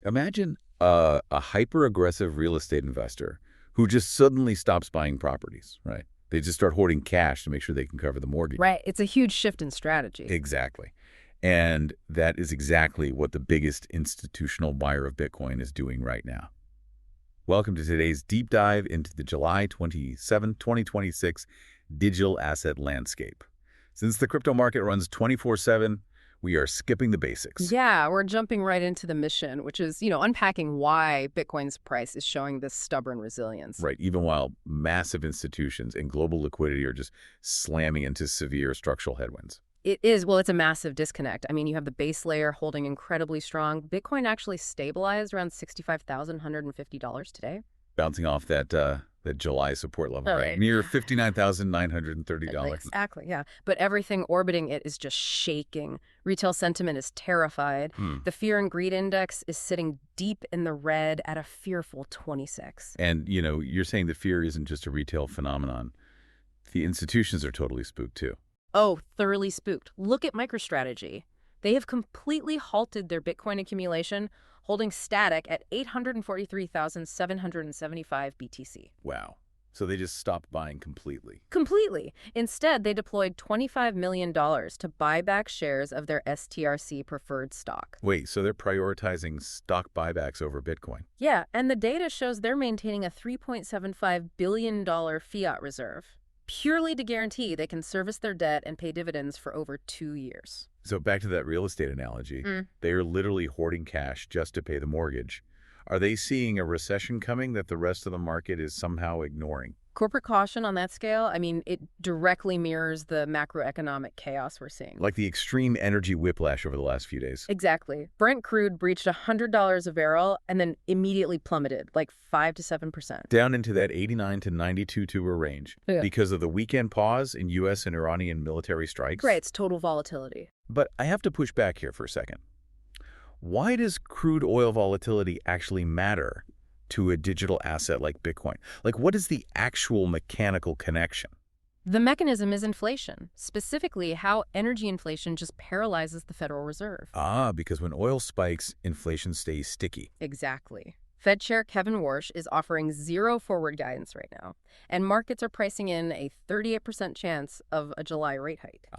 Imagine a hyper-aggressive real estate investor who just suddenly stops buying properties, right? They just start hoarding cash to make sure they can cover the mortgage. Right. It's a huge shift in strategy. Exactly. And that is exactly what the biggest institutional buyer of Bitcoin is doing right now. Welcome to today's deep dive into the July 27, 2026 digital asset landscape. Since the crypto market runs 24/7, we are skipping the basics. Yeah, we're jumping right into the mission, which is, unpacking why Bitcoin's price is showing this stubborn resilience. Right, even while massive institutions and global liquidity are just slamming into severe structural headwinds. It is, well, it's a massive disconnect. I mean, you have the base layer holding incredibly strong. Bitcoin actually stabilized around $65,150 today. Bouncing off that July support level, right? Right. Near $59,930. Exactly, yeah. But everything orbiting it is just shaking. Retail sentiment is terrified. The fear and greed index is sitting deep in the red at a fearful 26. And, you're saying the fear isn't just a retail phenomenon. The institutions are totally spooked, too. Oh, thoroughly spooked. Look at MicroStrategy. They have completely halted their Bitcoin accumulation, holding static at 843,775 BTC. Wow. So they just stopped buying completely. Completely. Instead, they deployed $25 million to buy back shares of their STRC preferred stock. Wait, so they're prioritizing stock buybacks over Bitcoin? Yeah, and the data shows they're maintaining a $3.75 billion fiat reserve, purely to guarantee they can service their debt and pay dividends for over 2 years. So back to that real estate analogy, they are literally hoarding cash just to pay the mortgage. Are they seeing a recession coming that the rest of the market is somehow ignoring? Corporate caution on that scale, I mean, it directly mirrors the macroeconomic chaos we're seeing. Like the extreme energy whiplash over the last few days. Exactly. Brent crude breached $100 a barrel and then immediately plummeted, like 5 to 7%. Down into that 89 to 92 tour range because of the weekend pause in U.S. and Iranian military strikes. Right, it's total volatility. But I have to push back here for a second. Why does crude oil volatility actually matter to a digital asset like Bitcoin? Like, what is the actual mechanical connection? The mechanism is inflation, specifically how energy inflation just paralyzes the Federal Reserve. Because when oil spikes, inflation stays sticky. Exactly. Fed Chair Kevin Warsh is offering zero forward guidance right now, and markets are pricing in a 38% chance of a July rate hike.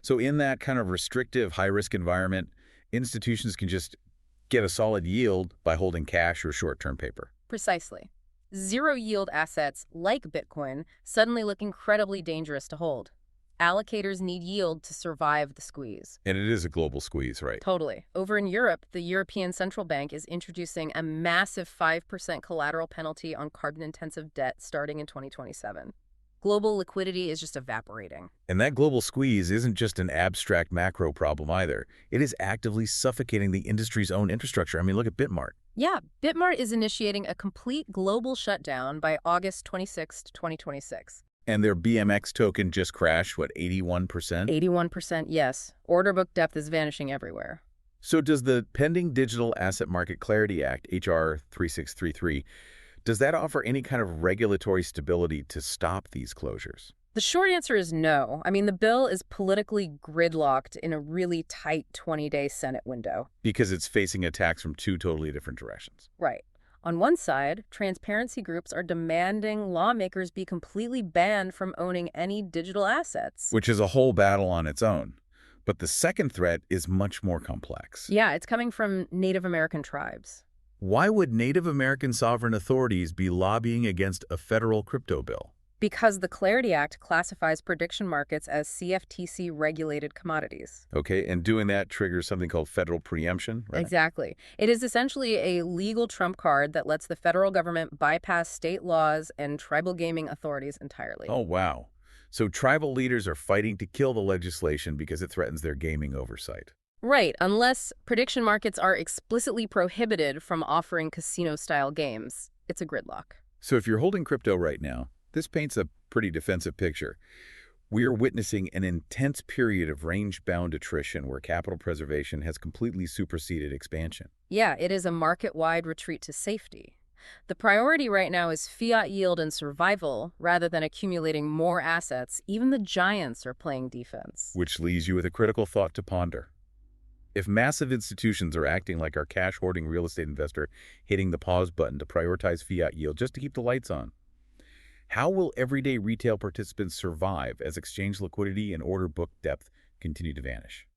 So in that kind of restrictive, high-risk environment, institutions can just get a solid yield by holding cash or short-term paper. Precisely. Zero-yield assets like Bitcoin suddenly look incredibly dangerous to hold. Allocators need yield to survive the squeeze. And it is a global squeeze, right? Totally. Over in Europe, the European Central Bank is introducing a massive 5% collateral penalty on carbon-intensive debt starting in 2027. Global liquidity is just evaporating. And that global squeeze isn't just an abstract macro problem either. It is actively suffocating the industry's own infrastructure. I mean, look at BitMart. Yeah, BitMart is initiating a complete global shutdown by August 26, 2026. And their BMX token just crashed, 81%? 81%, yes. Order book depth is vanishing everywhere. So does the pending Digital Asset Market Clarity Act, HR 3633, does that offer any kind of regulatory stability to stop these closures? The short answer is no. I mean, the bill is politically gridlocked in a really tight 20-day Senate window. Because it's facing attacks from two totally different directions. Right. On one side, transparency groups are demanding lawmakers be completely banned from owning any digital assets. Which is a whole battle on its own. But the second threat is much more complex. Yeah, it's coming from Native American tribes. Why would Native American sovereign authorities be lobbying against a federal crypto bill? Because the Clarity Act classifies prediction markets as CFTC-regulated commodities. Okay, and doing that triggers something called federal preemption, right? Exactly. It is essentially a legal trump card that lets the federal government bypass state laws and tribal gaming authorities entirely. Oh, wow. So tribal leaders are fighting to kill the legislation because it threatens their gaming oversight. Right, unless prediction markets are explicitly prohibited from offering casino-style games. It's a gridlock. So if you're holding crypto right now, this paints a pretty defensive picture. We are witnessing an intense period of range-bound attrition where capital preservation has completely superseded expansion. Yeah, it is a market-wide retreat to safety. The priority right now is fiat yield and survival rather than accumulating more assets. Even the giants are playing defense. Which leaves you with a critical thought to ponder. If massive institutions are acting like our cash-hoarding real estate investor hitting the pause button to prioritize fiat yield just to keep the lights on, how will everyday retail participants survive as exchange liquidity and order book depth continue to vanish?